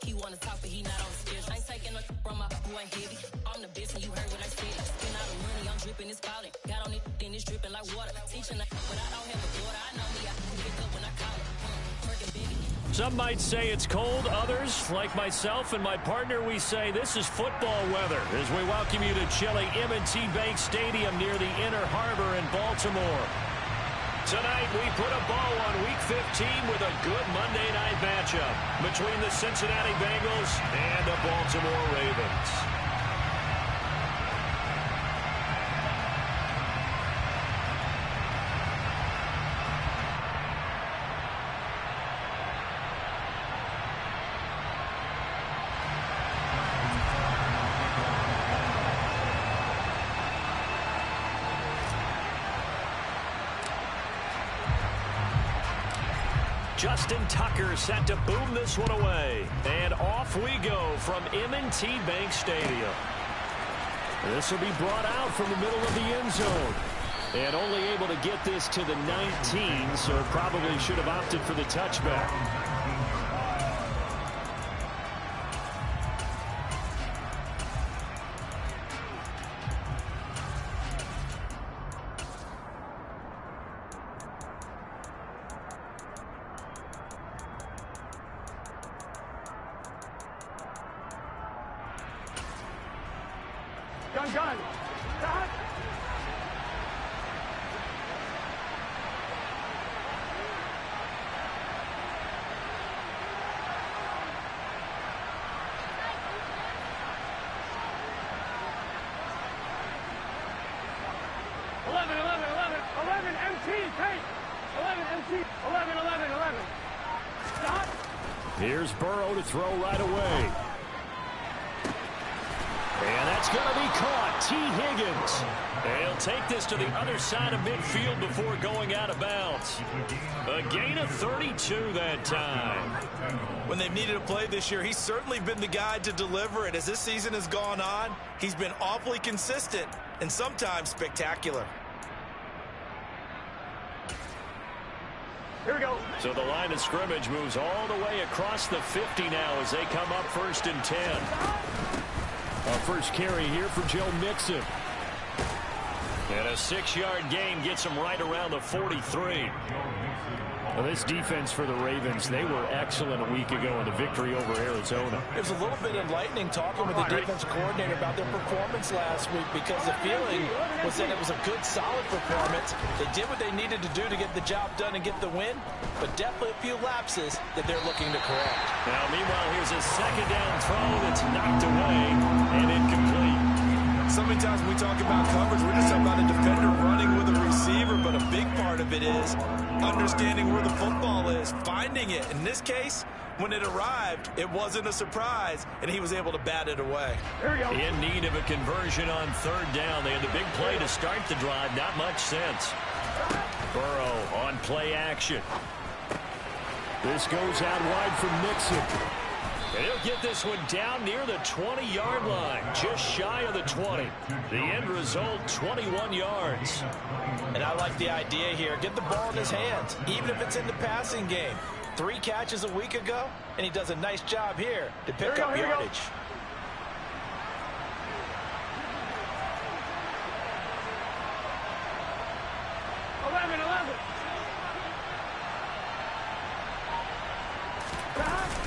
He wanna talk, but he not on the stairs. I ain't taking a from my boy heavy. I'm the bitch, and you heard what I said. Spend all the money, I'm dripping, it's falling. Got on it, then it's dripping like water. Teaching, but I don't have a daughter. I know me, I can pick up when I call it. Some might say it's cold. Others, like myself and my partner, we say this is football weather as we welcome you to chilly M&T Bank Stadium near the Inner Harbor in Baltimore. Tonight, we put a bow on Week 15 with a good Monday night matchup between the Cincinnati Bengals and the Baltimore Ravens. Justin Tucker set to boom this one away. And off we go from M&T Bank Stadium. This will be brought out from the middle of the end zone. And only able to get this to the 19, so probably should have opted for the touchback. Gun. Stop. 11 MT, take. 11 MT, 11. Stop. Here's Burrow to throw right away. And that's going to be caught. T. Higgins. He'll take this to the other side of midfield before going out of bounds. A gain of 32 that time. When they've needed a play this year, he's certainly been the guy to deliver it. As this season has gone on, he's been awfully consistent and sometimes spectacular. Here we go. So the line of scrimmage moves all the way across the 50 now as they come up 1st and 10. Our first carry here for Joe Mixon. And a 6-yard gain gets him right around the 43. Well, this defense for the Ravens, they were excellent a week ago in the victory over Arizona. It was a little bit enlightening talking with the defense coordinator about their performance last week because the feeling was that it was a good, solid performance. They did what they needed to do to get the job done and get the win, but definitely a few lapses that they're looking to correct. Now, meanwhile, here's a 2nd down throw that's knocked away and incomplete. So many times when we talk about coverage, we're just talking about a defender running with a receiver, but a big part of it is understanding where the football is, finding it. In this case, when it arrived, it wasn't a surprise, and he was able to bat it away. Here we go. In need of a conversion on 3rd down. They had the big play to start the drive. Not much sense. Burrow on play action. This goes out wide for Mixon. And he'll get this one down near the 20-yard line, just shy of the 20. The end result, 21 yards. And I like the idea here. Get the ball in his hands, even if it's in the passing game. 3 catches a week ago, and he does a nice job here to pick up yardage.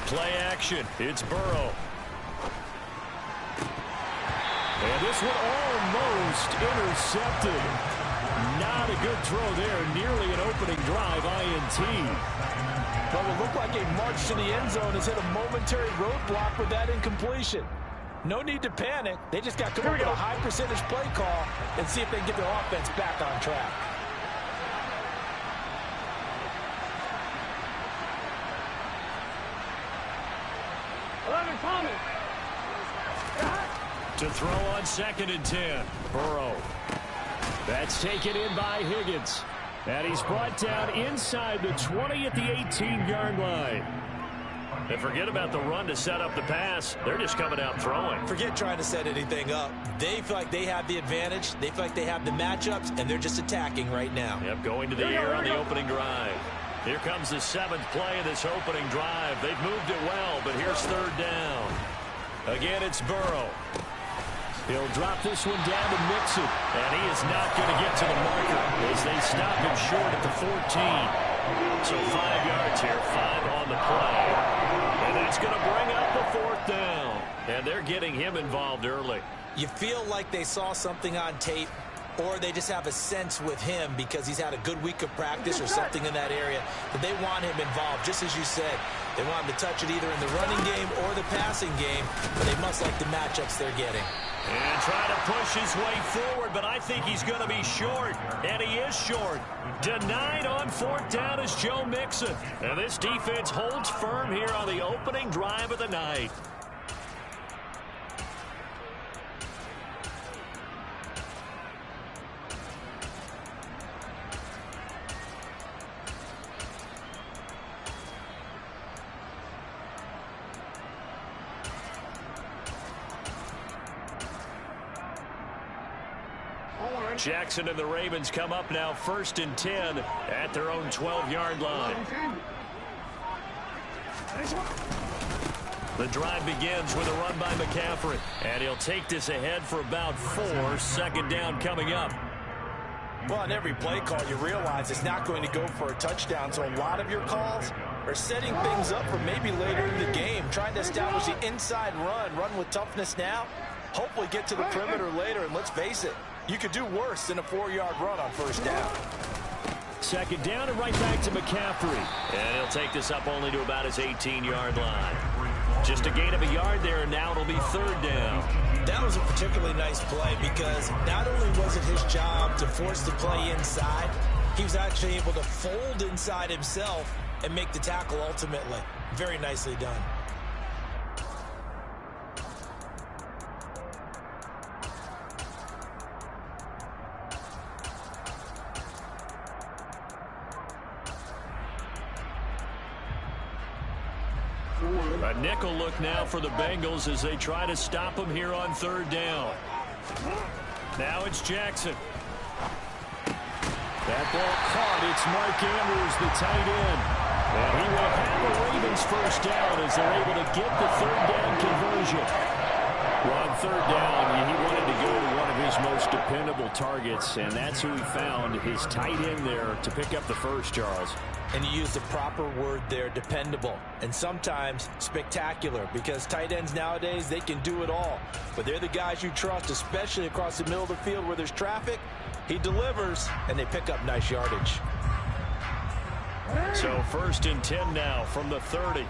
Play action. It's Burrow. And this one almost intercepted. Not a good throw there. Nearly an opening drive INT. But it looked like a march to the end zone has hit a momentary roadblock with that incompletion. No need to panic. They just got to come up with a high percentage play call and see if they can get their offense back on track. To throw on 2nd and 10. Burrow. That's taken in by Higgins. And he's brought down inside the 20 at the 18-yard line. And forget about the run to set up the pass. They're just coming out throwing. Forget trying to set anything up. They feel like they have the advantage. They feel like they have the matchups, and they're just attacking right now. Yep, going to the air on the opening drive. Here comes the 7th play of this opening drive. They've moved it well, but here's 3rd down. Again, it's Burrow. He'll drop this one down to Mixon, and he is not going to get to the marker as they stop him short at the 14. So 5 yards here, 5 on the play. And that's going to bring up the 4th down. And they're getting him involved early. You feel like they saw something on tape, or they just have a sense with him because he's had a good week of practice or something in that area that they want him involved. Just as you said, they want him to touch it either in the running game or the passing game, but they must like the matchups they're getting. And trying to push his way forward, but I think he's going to be short, and he is short. Denied on 4th down is Joe Mixon. And this defense holds firm here on the opening drive of the night. Jackson and the Ravens come up now 1st and 10 at their own 12-yard line. The drive begins with a run by McCaffrey, and he'll take this ahead for about 4. 2nd down coming up. Well, on every play call, you realize it's not going to go for a touchdown, so a lot of your calls are setting things up for maybe later in the game, trying to establish the inside run with toughness now, hopefully get to the perimeter later, and let's face it, you could do worse than a 4-yard run on 1st down. 2nd down and right back to McCaffrey. And he'll take this up only to about his 18-yard line. Just a gain of a yard there, and now it'll be 3rd down. That was a particularly nice play because not only was it his job to force the play inside, he was actually able to fold inside himself and make the tackle ultimately. Very nicely done. A nickel look now for the Bengals as they try to stop him here on 3rd down. Now it's Jackson. That ball caught. It's Mark Andrews, the tight end. And he will have the Ravens 1st down as they're able to get the 3rd down conversion. Well, on 3rd down, he wanted to go to one of his most dependable targets, and that's who he found, his tight end there, to pick up the first, Charles. And you use the proper word there, dependable, and sometimes spectacular, because tight ends nowadays, they can do it all. But they're the guys you trust, especially across the middle of the field where there's traffic. He delivers, and they pick up nice yardage. So 1st and 10 now from the 30.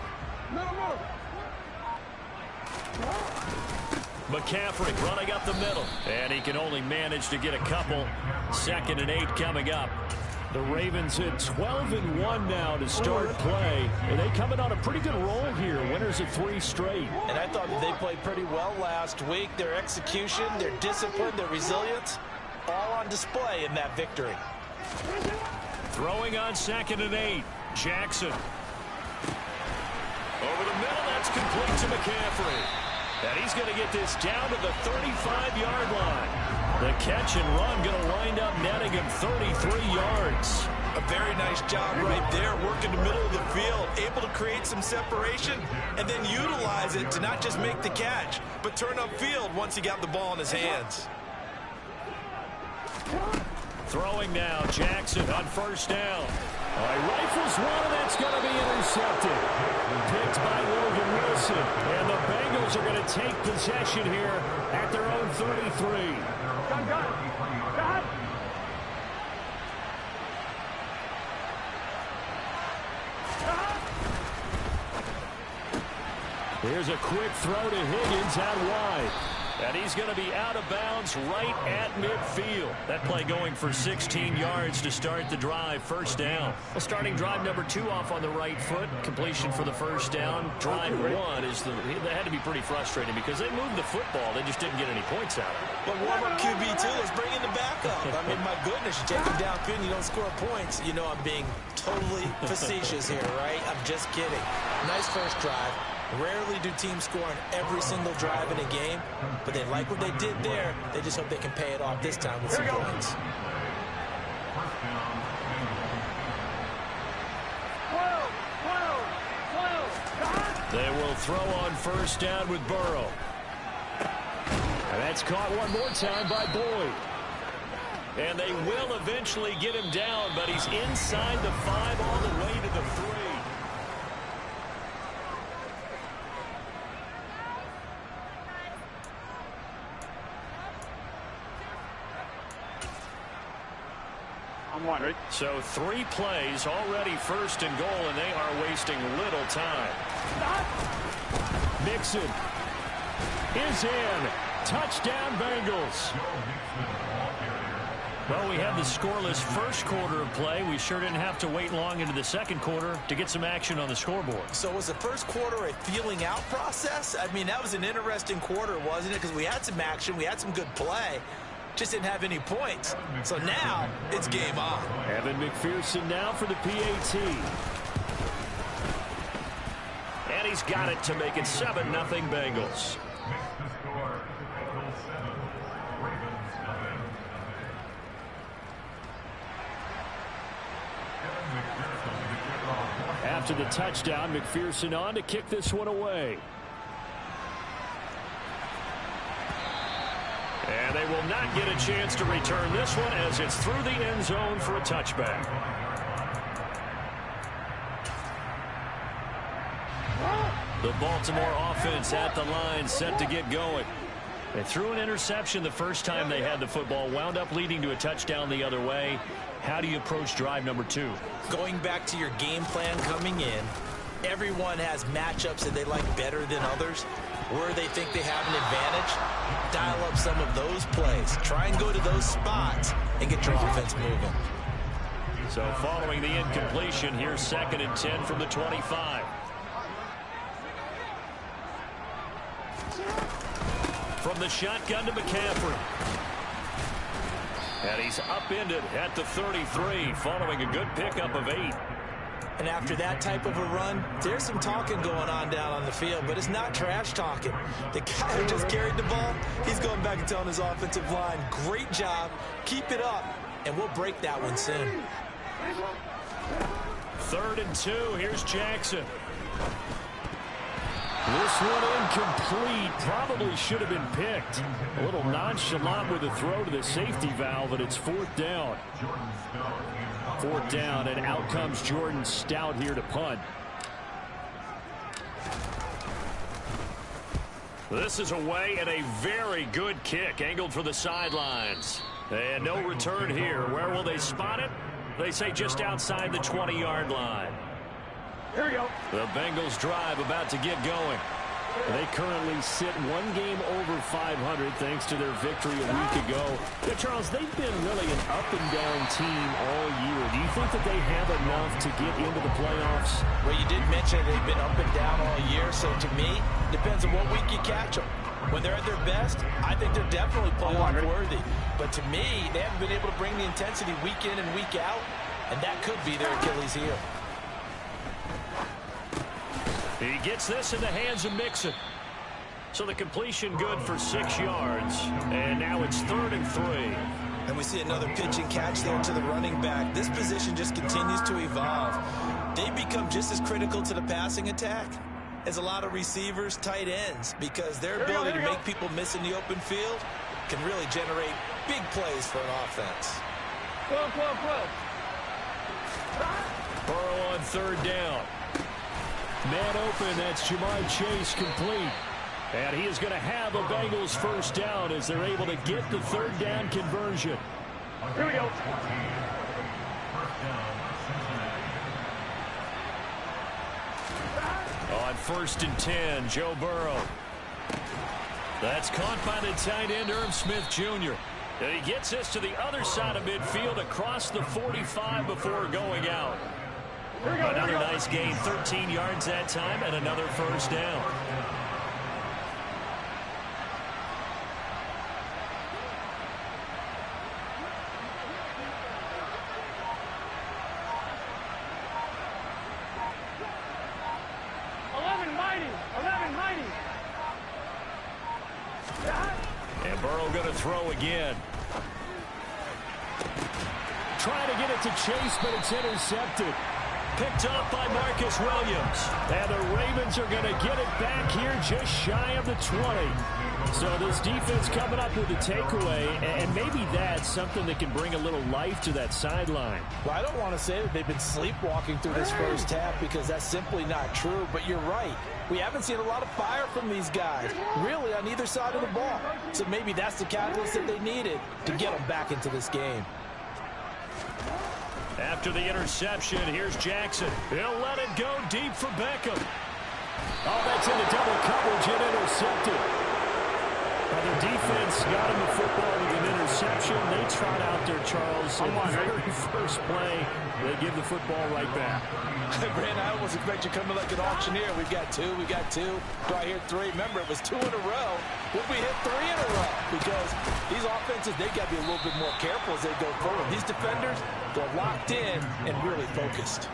McCaffrey running up the middle, and he can only manage to get a couple. 2nd and 8 coming up. The Ravens hit 12-1 now to start play, and they coming on a pretty good roll here. Winners of 3 straight. And I thought that they played pretty well last week. Their execution, their discipline, their resilience, all on display in that victory. Throwing on 2nd and 8. Jackson. Over the middle, that's complete to McCaffrey. And he's going to get this down to the 35-yard line. The catch and run going to wind up netting him 33 yards. A very nice job right there, working the middle of the field, able to create some separation, and then utilize it to not just make the catch, but turn upfield once he got the ball in his hands. Throwing now, Jackson on 1st down. Rifles one, and that's going to be intercepted. Picked by Logan Wilson, and the Bengals are going to take possession here at their own 33. Gun. Here's a quick throw to Higgins out wide. And he's going to be out of bounds right at midfield. That play going for 16 yards to start the drive. 1st down. Well, starting drive number 2 off on the right foot. Completion for the 1st down. Drive 1 is that had to be pretty frustrating because they moved the football. They just didn't get any points out of it. But warm-up QB too. Let's bring in the backup. I mean, my goodness, you take him downfield and you don't score points. You know I'm being totally facetious here, right? I'm just kidding. Nice first drive. Rarely do teams score on every single drive in a game, but they like what they did there. They just hope they can pay it off this time with some points. They will throw on first down with Burrow. And that's caught one more time by Boyd. And they will eventually get him down, but he's inside the 5 all the way to the 3. I'm wondering. So 3 plays, already first and goal, and they are wasting little time. Mixon is in. Touchdown, Bengals. Well, we had the scoreless first quarter of play. We sure didn't have to wait long into the second quarter to get some action on the scoreboard. So was the first quarter a feeling out process? I mean, that was an interesting quarter, wasn't it? Because we had some action, we had some good play. Just didn't have any points. So now it's game on. Evan McPherson now for the PAT. And he's got it to make it 7-0 Bengals. After the touchdown, McPherson on to kick this one away. And they will not get a chance to return this one as it's through the end zone for a touchback. The Baltimore offense at the line set to get going. They threw an interception the first time they had the football, wound up leading to a touchdown the other way. How do you approach drive number 2? Going back to your game plan coming in, everyone has matchups that they like better than others. Where they think they have an advantage, dial up some of those plays. Try and go to those spots and get your offense moving. So following the incompletion, here's 2nd and 10 from the 25. From the shotgun to McCaffrey. And he's upended at the 33 following a good pickup of 8. And after that type of a run, there's some talking going on down on the field, but it's not trash talking. The guy who just carried the ball, he's going back and telling his offensive line, great job, keep it up, and we'll break that one soon. 3rd and 2, here's Jackson. This one incomplete, probably should have been picked. A little nonchalant with the throw to the safety valve, and it's 4th down. 4th down, and out comes Jordan Stout here to punt. This is away and a very good kick, angled for the sidelines. And no return here. Where will they spot it? They say just outside the 20-yard line. Here we go. The Bengals drive about to get going. They currently sit 1 game over 500 thanks to their victory a week ago. Yeah, Charles, they've been really an up-and-down team all year. Do you think that they have enough to get into the playoffs? Well, you did mention they've been up and down all year, so to me, depends on what week you catch them. When they're at their best, I think they're definitely playoff worthy. But to me, they haven't been able to bring the intensity week in and week out, and that could be their Achilles heel. He gets this in the hands of Mixon. So the completion good for 6 yards. And now it's 3rd and 3. And we see another pitch and catch there to the running back. This position just continues to evolve. They become just as critical to the passing attack as a lot of receivers, tight ends, because their ability to make people miss in the open field can really generate big plays for an offense. Burrow on 3rd down. Man open, that's Jamar Chase complete. And he is going to have a Bengals 1st down as they're able to get the 3rd down conversion. Here we go. On 1st and 10, Joe Burrow. That's caught by the tight end, Irv Smith Jr. And he gets this to the other side of midfield across the 45 before going out. Another nice gain, 13 yards that time, and another 1st down. And Burrow going to throw again. Trying to get it to Chase, but it's intercepted. picked up by Marcus Williams. And the Ravens are going to get it back here just shy of the 20. So this defense coming up with a takeaway, and maybe that's something that can bring a little life to that sideline. Well, I don't want to say that they've been sleepwalking through this first half because that's simply not true, but you're right. We haven't seen a lot of fire from these guys, really, on either side of the ball. So maybe that's the catalyst that they needed to get them back into this game. After the interception, here's Jackson. He'll let it go deep for Beckham. Oh, that's into double coverage and intercepted. The defense got him the football with an interception. They trot out there, Charles. On the very first play, they give the football right back. Brandon, I almost expect you coming like an auctioneer. We've got two. Do I hear three? Remember, it was 2 in a row. Would we hit 3 in a row? Because these offenses, they got to be a little bit more careful as they go forward. These defenders, they're locked in and really focused.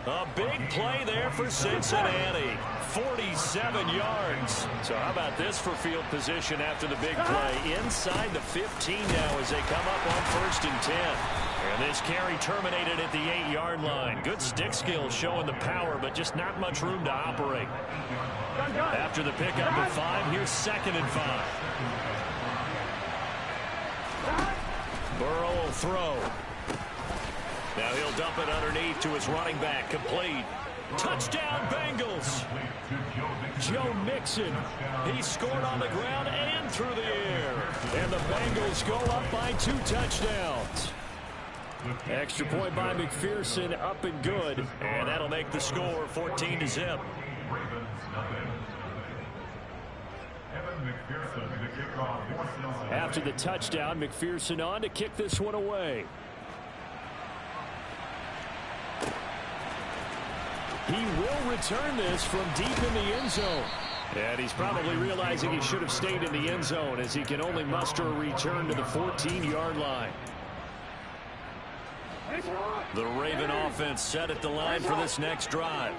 A big play there for Cincinnati. 47 yards. So how about this for field position after the big play? Inside the 15 now as they come up on 1st and 10. And this carry terminated at the 8-yard line. Good stick skill showing the power, but just not much room to operate. After the pickup of 5, here's 2nd and 5. Burrow will throw. Now he'll dump it underneath to his running back. Complete. Touchdown, Bengals. Joe Mixon. He scored on the ground and through the air. And the Bengals go up by 2 touchdowns. Extra point by McPherson, up and good. And that'll make the score 14-0. After the touchdown, McPherson on to kick this one away. He will return this from deep in the end zone. And he's probably realizing he should have stayed in the end zone as he can only muster a return to the 14-yard line. The Raven offense set at the line for this next drive.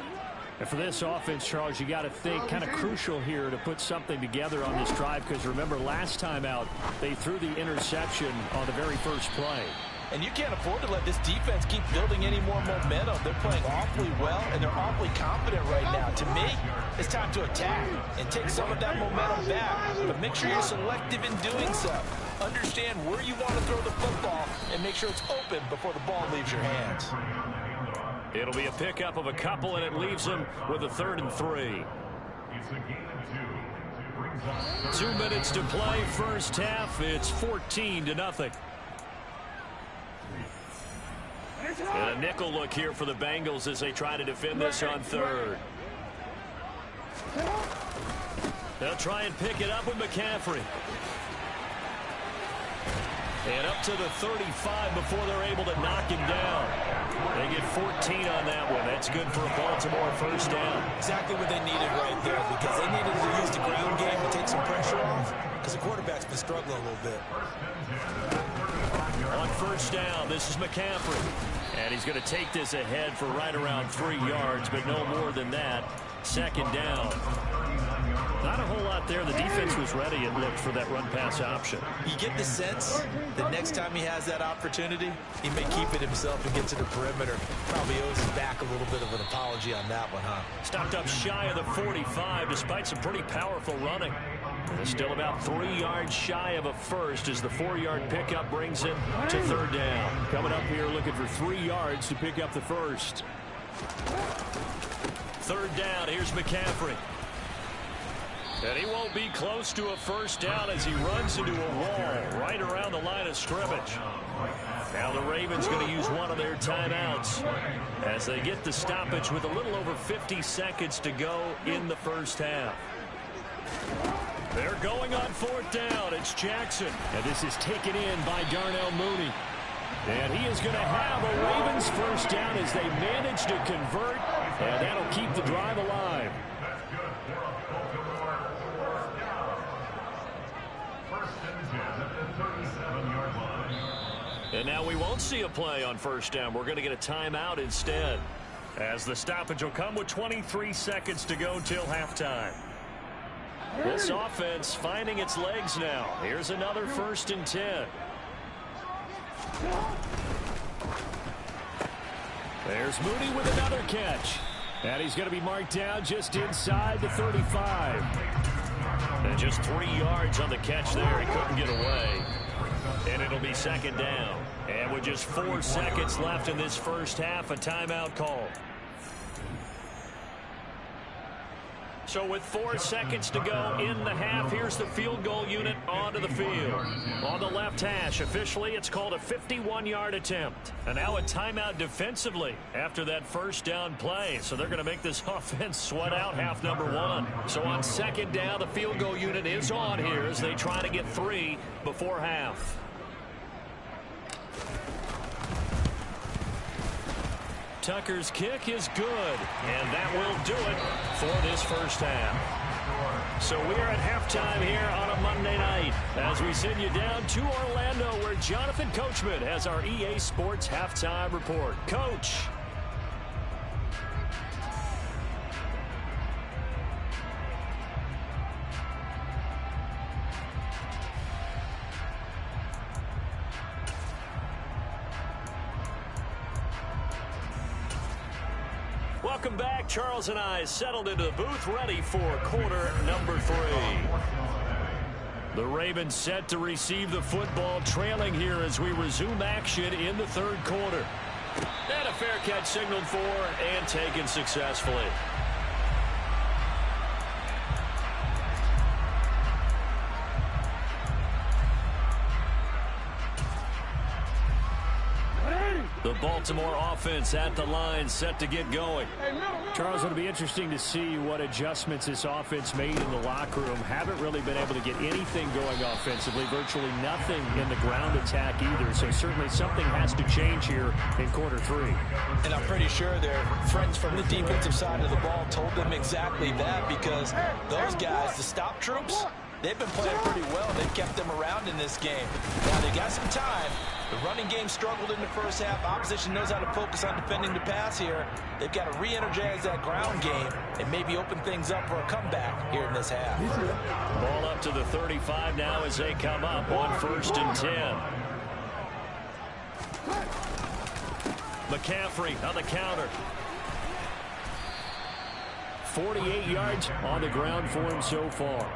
And for this offense, Charles, you got to think kind of crucial here to put something together on this drive, because remember last time out they threw the interception on the very first play. And you can't afford to let this defense keep building any more momentum. They're playing awfully well, and they're awfully confident right now. To me, it's time to attack and take some of that momentum back. But make sure you're selective in doing so. Understand where you want to throw the football and make sure it's open before the ball leaves your hands. It'll be a pickup of a couple, and it leaves them with a 3rd and 3. 2 minutes to play, first half. It's 14-0. And a nickel look here for the Bengals as they try to defend this on 3rd. They'll try and pick it up with McCaffrey. And up to the 35 before they're able to knock him down. They get 14 on that one. That's good for a Baltimore first down. Exactly what they needed right there, because they needed to use the ground game to take some pressure off, because the quarterback's been struggling a little bit. On first down, this is McCaffrey. And he's going to take this ahead for right around 3 yards, but no more than that. 2nd down. Not a whole lot there. The defense was ready, it looked, for that run-pass option. You get the sense that next time he has that opportunity, he may keep it himself and get to the perimeter. Probably owes his back a little bit of an apology on that one, huh? Stopped up shy of the 45 despite some pretty powerful running. And still about 3 yards shy of a first as the 4-yard pickup brings him to 3rd down. Coming up here looking for 3 yards to pick up the first. 3rd down, here's McCaffrey. And he won't be close to a first down as he runs into a wall right around the line of scrimmage. Now the Ravens going to use one of their timeouts as they get the stoppage with a little over 50 seconds to go in the first half. They're going on 4th down. It's Jackson. And this is taken in by Darnell Mooney. And he is going to have a Ravens first down as they manage to convert. And that'll keep the drive alive. And now we won't see a play on first down. We're going to get a timeout instead, as the stoppage will come with 23 seconds to go till halftime. This offense finding its legs now. Here's another 1st and 10. There's Mooney with another catch. And he's going to be marked down just inside the 35. And just 3 yards on the catch there. He couldn't get away. And it'll be second down. And with just 4 seconds left in this first half, a timeout call. So with 4 seconds to go in the half, here's the field goal unit onto the field. On the left hash, officially, it's called a 51-yard attempt. And now a timeout defensively after that first down play. So they're going to make this offense sweat out half number 1. So on second down, the field goal unit is on here as they try to get 3 before half. Tucker's kick is good, and that will do it for this first half. So we are at halftime here on a Monday night as we send you down to Orlando where Jonathan Coachman has our EA Sports halftime report. Coach. Welcome back. Charles and I settled into the booth, ready for quarter number 3. The Ravens set to receive the football, trailing here as we resume action in the third quarter. And a fair catch signaled for and taken successfully. The Baltimore offense at the line, set to get going. Charles, it'll be interesting to see what adjustments this offense made in the locker room. Haven't really been able to get anything going offensively, virtually nothing in the ground attack either. So certainly something has to change here in quarter 3. And I'm pretty sure their friends from the defensive side of the ball told them exactly that, because those guys, the stop troops, they've been playing pretty well. They've kept them around in this game. Now they got some time. The running game struggled in the first half. Opposition knows how to focus on defending the pass here. They've got to re-energize that ground game and maybe open things up for a comeback here in this half. Ball up to the 35 now as they come up on 1st and 10. McCaffrey on the counter. 48 yards on the ground for him so far.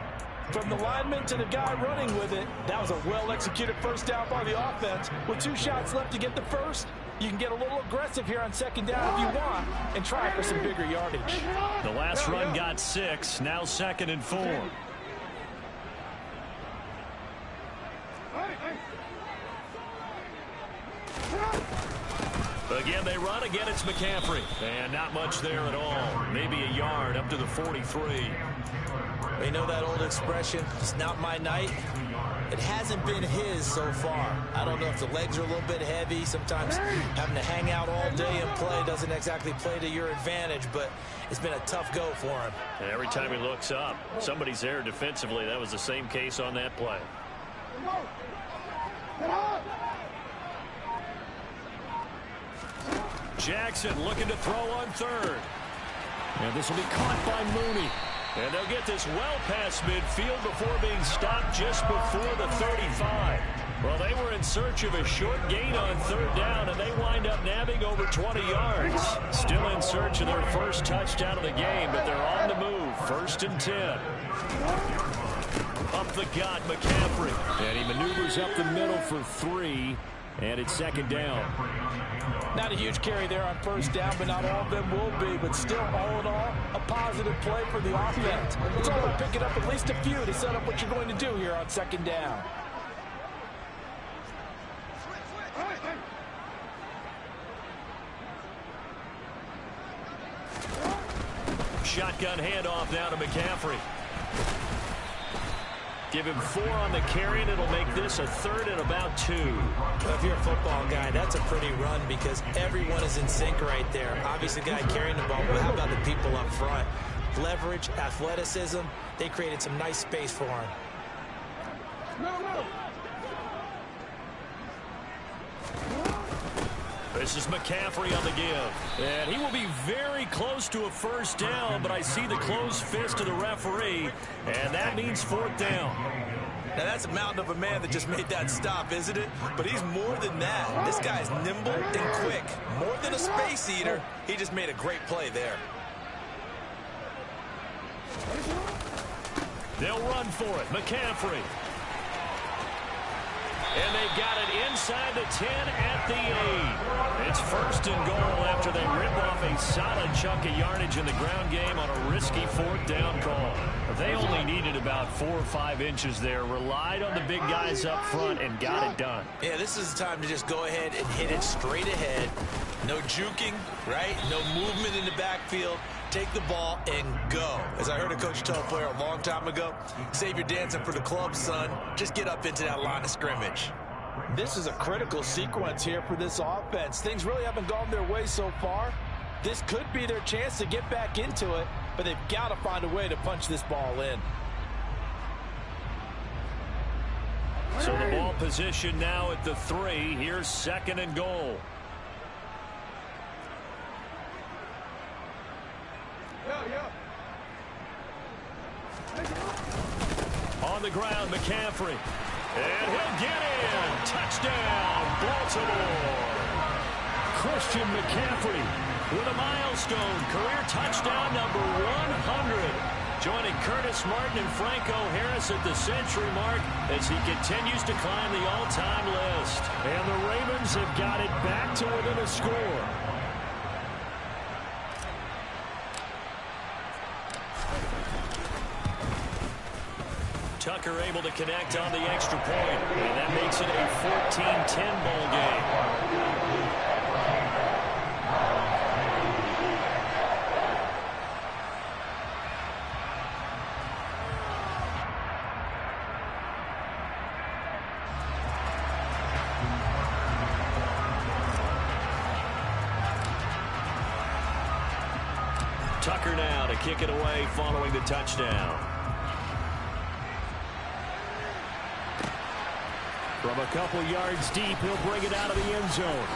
From the lineman to the guy running with it, that was a well-executed first down by the offense. With 2 shots left to get the first, you can get a little aggressive here on second down if you want and try for some bigger yardage. The last run got 6, now 2nd and 4. Again, they run. Again, it's McCaffrey. And not much there at all. Maybe a yard up to the 43. We know that old expression, it's not my night. It hasn't been his so far. I don't know if the legs are a little bit heavy. Sometimes having to hang out all day and play doesn't exactly play to your advantage, but it's been a tough go for him. And every time he looks up, somebody's there defensively. That was the same case on that play. Jackson looking to throw on 3rd. And this will be caught by Mooney. And they'll get this well past midfield before being stopped just before the 35. Well, they were in search of a short gain on 3rd down, and they wind up nabbing over 20 yards. Still in search of their first touchdown of the game, but they're on the move. 1st and 10. Up the gut, McCaffrey. And he maneuvers up the middle for 3. And it's 2nd down. Not a huge carry there on 1st down, but not all of them will be. But still, all in all, a positive play for the offense. It's all about picking up at least a few to set up what you're going to do here on 2nd down. Shotgun handoff now to McCaffrey. Give him 4 on the carry, and it'll make this a 3rd and about 2. Well, if you're a football guy, that's a pretty run because everyone is in sync right there. Obviously, the guy carrying the ball, but how about the people up front? Leverage, athleticism, they created some nice space for him. This is McCaffrey on the give. And he will be very close to a 1st down, but I see the closed fist of the referee, and that means 4th down. Now, that's a mountain of a man that just made that stop, isn't it? But he's more than that. This guy's nimble and quick. More than a space eater, he just made a great play there. They'll run for it. McCaffrey. And they've got it inside the 10 at the 8. It's first and goal after they rip off a solid chunk of yardage in the ground game on a risky fourth down call. They only needed about 4 or 5 inches there, relied on the big guys up front, and got it done. Yeah, this is the time to just go ahead and hit it straight ahead. No juking, right? No movement in the backfield. Take the ball and go. As I heard a coach tell a player a long time ago, save your dancing for the club, son. Just get up into that line of scrimmage. This is a critical sequence here for this offense. Things really haven't gone their way so far. This could be their chance to get back into it, but they've got to find a way to punch this ball in. So the ball position now at the 3. Here's second and goal. On the ground, McCaffrey. And he'll get in. Touchdown, Baltimore. Christian McCaffrey with a milestone career touchdown number 100. Joining Curtis Martin and Franco Harris at the century mark as he continues to climb the all-time list. And the Ravens have got it back to within a score. Tucker able to connect on the extra point, and that makes it a 14-10 ball game. Tucker now to kick it away following the touchdown. From a couple yards deep, he'll bring it out of the end zone.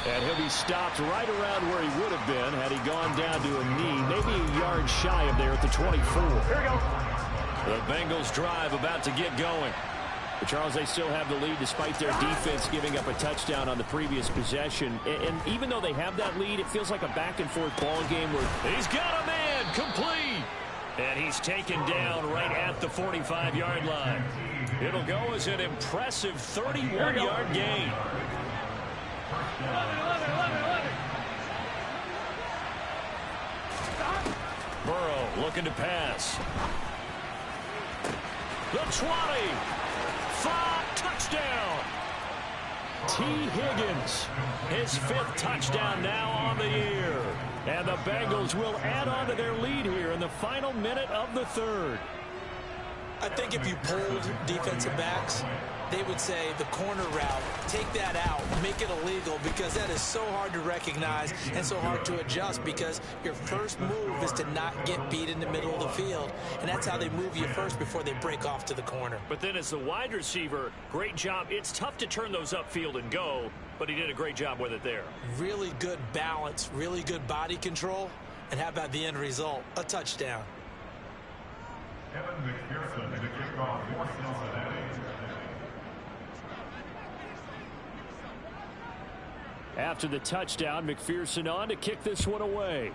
And he'll be stopped right around where he would have been had he gone down to a knee, maybe a yard shy of there at the 24. Here we go. The Bengals drive about to get going. But Charles, they still have the lead despite their defense giving up a touchdown on the previous possession. And even though they have that lead, it feels like a back-and-forth ball game where he's got a man complete. And he's taken down right at the 45-yard line. It'll go as an impressive 31-yard gain. Burrow looking to pass. The 20. 5, touchdown. T. Higgins, his 5th touchdown now on the year. And the Bengals will add on to their lead here in the final minute of the 3rd. I think if you polled defensive backs, they would say the corner route, take that out, make it illegal, because that is so hard to recognize and so hard to adjust, because your first move is to not get beat in the middle of the field. And that's how they move you first before they break off to the corner. But then as the wide receiver, great job. It's tough to turn those upfield and go, but he did a great job with it there. Really good balance, really good body control. And how about the end result? A touchdown. After the touchdown, McPherson on to kick this one away.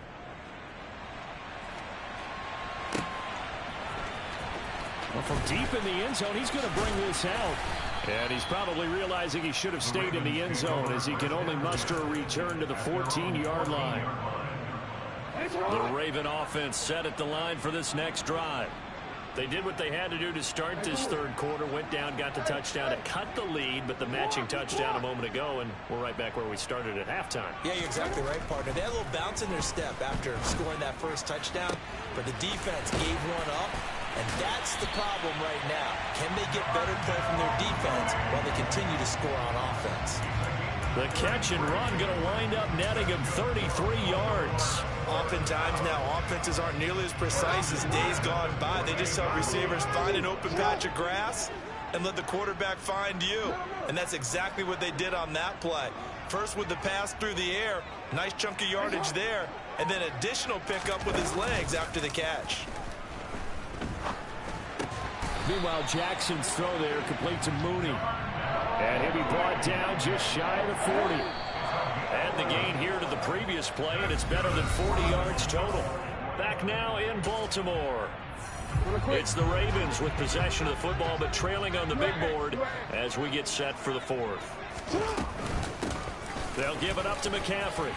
Well, from deep in the end zone, he's going to bring this out. And he's probably realizing he should have stayed in the end zone as he can only muster a return to the 14-yard line. The Raven offense set at the line for this next drive. They did what they had to do to start this 3rd quarter, went down, got the touchdown to cut the lead, but the matching touchdown a moment ago, and we're right back where we started at halftime. Yeah, you're exactly right, partner. They had a little bounce in their step after scoring that first touchdown, but the defense gave one up, and that's the problem right now. Can they get better play from their defense while they continue to score on offense? The catch and run going to wind up netting him 33 yards. Oftentimes now, offenses aren't nearly as precise as days gone by. They just tell receivers, find an open patch of grass and let the quarterback find you. And that's exactly what they did on that play. First with the pass through the air, nice chunk of yardage there, and then additional pickup with his legs after the catch. Meanwhile, Jackson's throw there complete to Mooney. And he'll be brought down just shy of the 40. And the gain here to the previous play, and it's better than 40 yards total. Back now in Baltimore. It's the Ravens with possession of the football, but trailing on the big board as we get set for the fourth. They'll give it up to McCaffrey.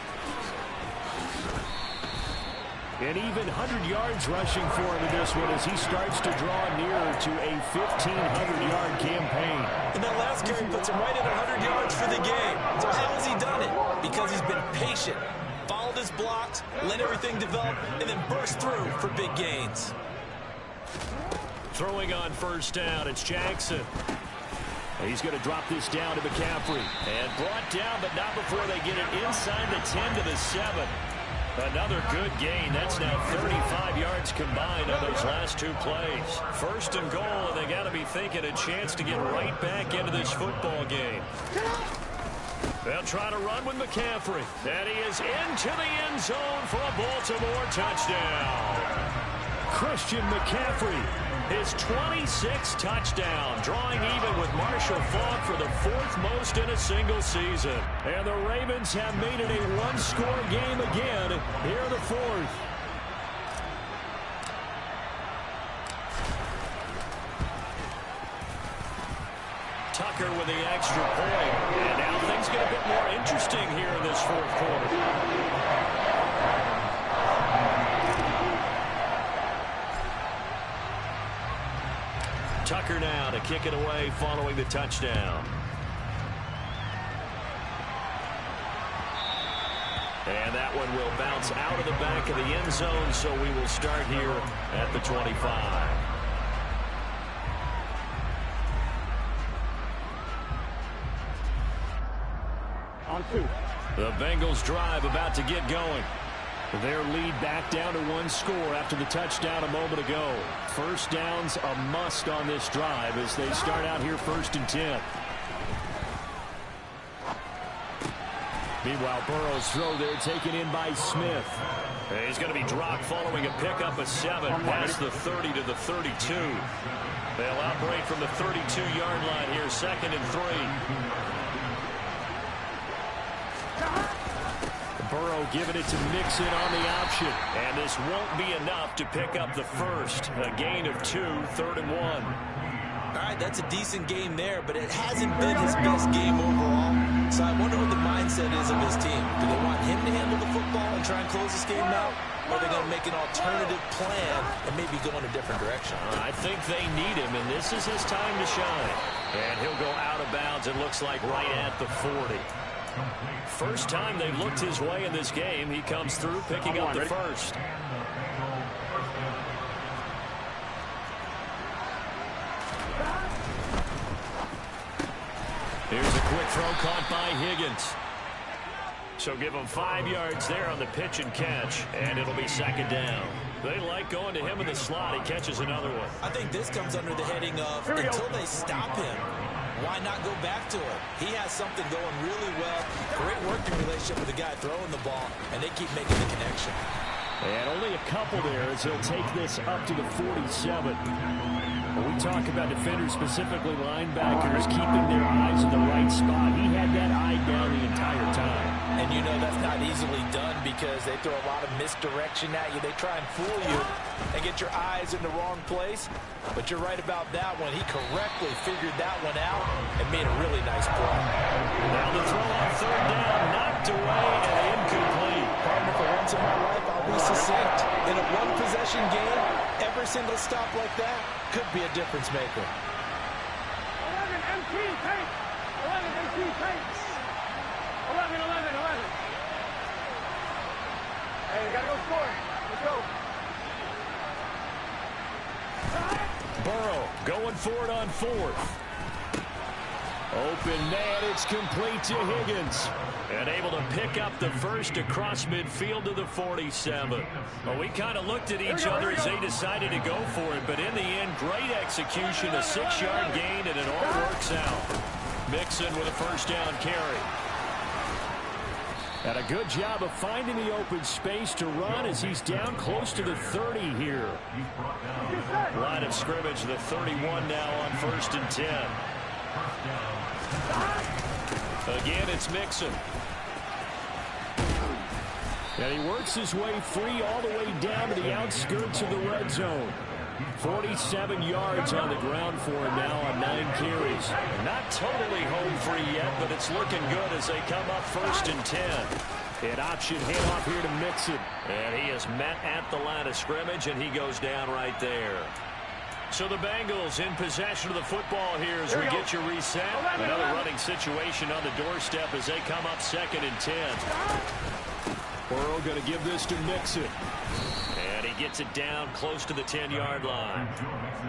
And even 100 yards rushing for him in this one as he starts to draw nearer to a 1,500-yard campaign. And that last carry puts him right at 100 yards for the game. So how has he done it? Because he's been patient, followed his blocks, let everything develop, and then burst through for big gains. Throwing on first down, it's Jackson. He's going to drop this down to McCaffrey. And brought down, but not before they get it inside the 10 to the 7. Another good gain. That's now 35 yards combined on those last two plays. First and goal, and they got to be thinking a chance to get right back into this football game. They'll try to run with McCaffrey. And he is into the end zone for a Baltimore touchdown. Christian McCaffrey, his 26th touchdown, drawing even with Marshall Faulk for the 4th most in a single season. And the Ravens have made it a one-score game again here in the 4th. Tucker with the extra point. And now things get a bit more interesting here in this 4th quarter. Tucker now to kick it away following the touchdown. And that one will bounce out of the back of the end zone, so we will start here at the 25. On 2. The Bengals drive about to get going. Their lead back down to 1 score after the touchdown a moment ago. First down's a must on this drive as they start out here 1st and 10. Meanwhile, Burrow's throw there taken in by Smith. He's going to be dropped following a pickup of 7 past the 30 to the 32. They'll operate from the 32-yard line here, 2nd and 3. Burrow giving it to Mixon on the option. And this won't be enough to pick up the first. A gain of 2, 3rd and 1. All right, that's a decent game there, but it hasn't been his best game overall. So I wonder what the mindset is of his team. Do they want him to handle the football and try and close this game out? Or are they going to make an alternative plan and maybe go in a different direction? I think they need him, and this is his time to shine. And he'll go out of bounds, it looks like, right at the 40. First time they've looked his way in this game. He comes through picking up the first. Here's a quick throw caught by Higgins. So give him 5 yards there on the pitch and catch, and it'll be 2nd down. They like going to him in the slot. He catches another one. I think this comes under the heading of until they stop him, why not go back to it? He has something going really well. Great working relationship with the guy throwing the ball, and they keep making the connection. And only a couple there as he'll take this up to the 47. When we talk about defenders, specifically linebackers, keeping their eyes in the right spot, he had that eye down the entire time. And you know that's not easily done because they throw a lot of misdirection at you. They try and fool you and get your eyes in the wrong place. But you're right about that one. He correctly figured that one out and made a really nice play. Now the throw on 3rd down, knocked away and incomplete. Partner, for once in my life, I'll be succinct. In a one-possession game, every single stop like that could be a difference maker. 11 MT paint. 11 MT paint. 11. Hey, we gotta go score. Let's go. Burrow going for it on 4th. Open man, it's complete to Higgins. And able to pick up the first across midfield to the 47. Well, we kind of looked at each other as they decided to go for it, but in the end, great execution, a 6-yard gain, and it all works out. Mixon with a first down carry. And a good job of finding the open space to run as he's down close to the 30 here. Line of scrimmage, the 31 now on 1st and 10. Again, it's Mixon. And he works his way free all the way down to the outskirts of the red zone. 47 yards on the ground for him now on 9 carries. Not totally home free yet, but it's looking good as they come up 1st and 10. An option handoff here to Mixon. And he is met at the line of scrimmage, and he goes down right there. So the Bengals in possession of the football here as we get you reset. Another running situation on the doorstep as they come up 2nd and 10. Burrow going to give this to Mixon. And he gets it down close to the 10-yard line.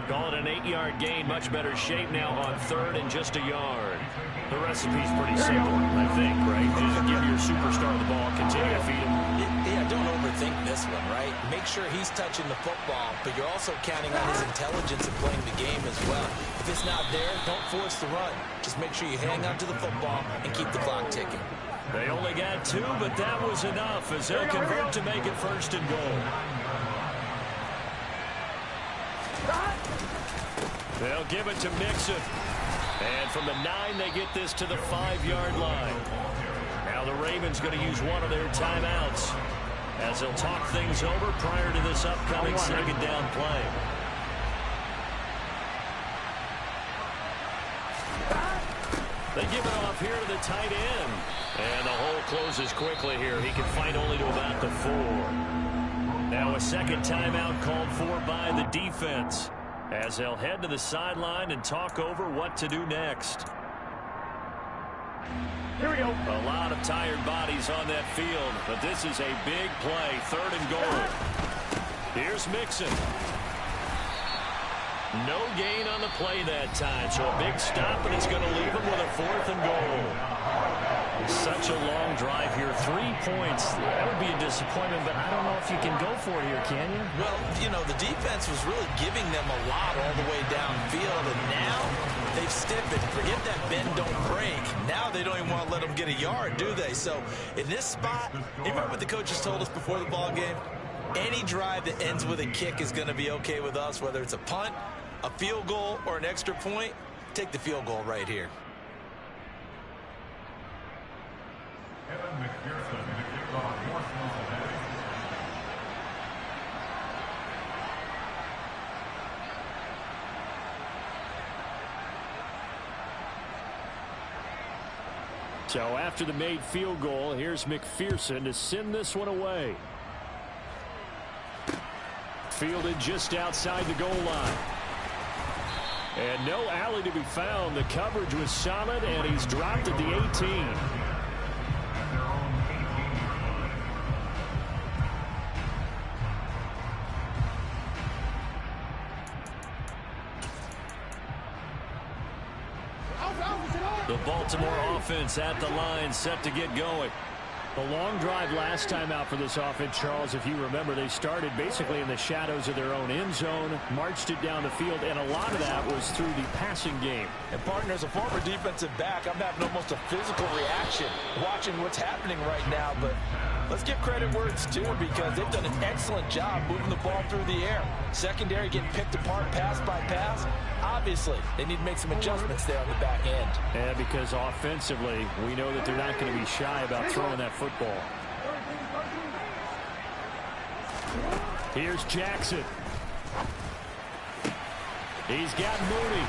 Call it an 8-yard gain. Much better shape now on 3rd and just a yard. The recipe's pretty simple, I think, right? Just give your superstar the ball, continue to feed him. Yeah, don't overthink this one, right? Make sure he's touching the football, but you're also counting on his intelligence in playing the game as well. If it's not there, don't force the run. Just make sure you hang on to the football and keep the clock ticking. They only got 2, but that was enough as they'll convert to make it 1st and goal. They'll give it to Mixon. And from the 9, they get this to the 5-yard line. Now the Ravens going to use one of their timeouts as they'll talk things over prior to this upcoming 2nd down play. They give it off here to the tight end. And the hole closes quickly here. He can fight only to about the 4. Now a 2nd timeout called for by the defense as they'll head to the sideline and talk over what to do next. Here we go. A lot of tired bodies on that field, but this is a big play. 3rd and goal. Here's Mixon. No gain on the play that time, so a big stop, and it's going to leave him with a 4th and goal. Such a long drive here. 3 points. That would be a disappointment, but I don't know if you can go for it here, can you? Well, you know, the defense was really giving them a lot all the way downfield, and now they've stiffened. Forget that bend, don't break. Now they don't even want to let them get a yard, do they? So in this spot, you remember what the coaches told us before the ball game? Any drive that ends with a kick is going to be okay with us, whether it's a punt, a field goal, or an extra point. Take the field goal right here. So after the made field goal, here's McPherson to send this one away. Fielded just outside the goal line. And no alley to be found. The coverage was solid, and he's dropped at the 18. The Baltimore offense at the line, set to get going. The long drive last time out for this offense, Charles, if you remember, they started basically in the shadows of their own end zone, marched it down the field, and a lot of that was through the passing game. And, partner, as a former defensive back, I'm having almost a physical reaction watching what's happening right now. But let's give credit where it's due, because they've done an excellent job moving the ball through the air. Secondary getting picked apart pass by pass. Obviously, they need to make some adjustments there on the back end. And because offensively, we know that they're not going to be shy about throwing that football. Here's Jackson. He's got Mooney.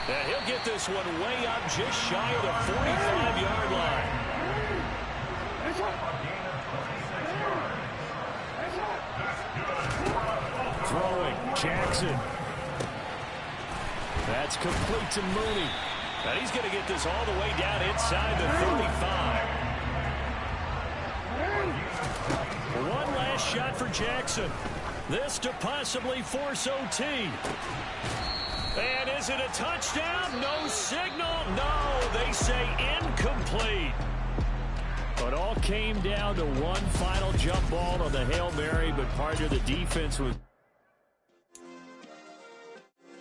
And he'll get this one way up just shy of the 45-yard line. Throwing, Jackson. That's complete to Mooney. And he's going to get this all the way down inside the 35. One last shot for Jackson. This to possibly force OT. And is it a touchdown? No signal. No, they say incomplete. It all came down to one final jump ball on the Hail Mary, but part of the defense was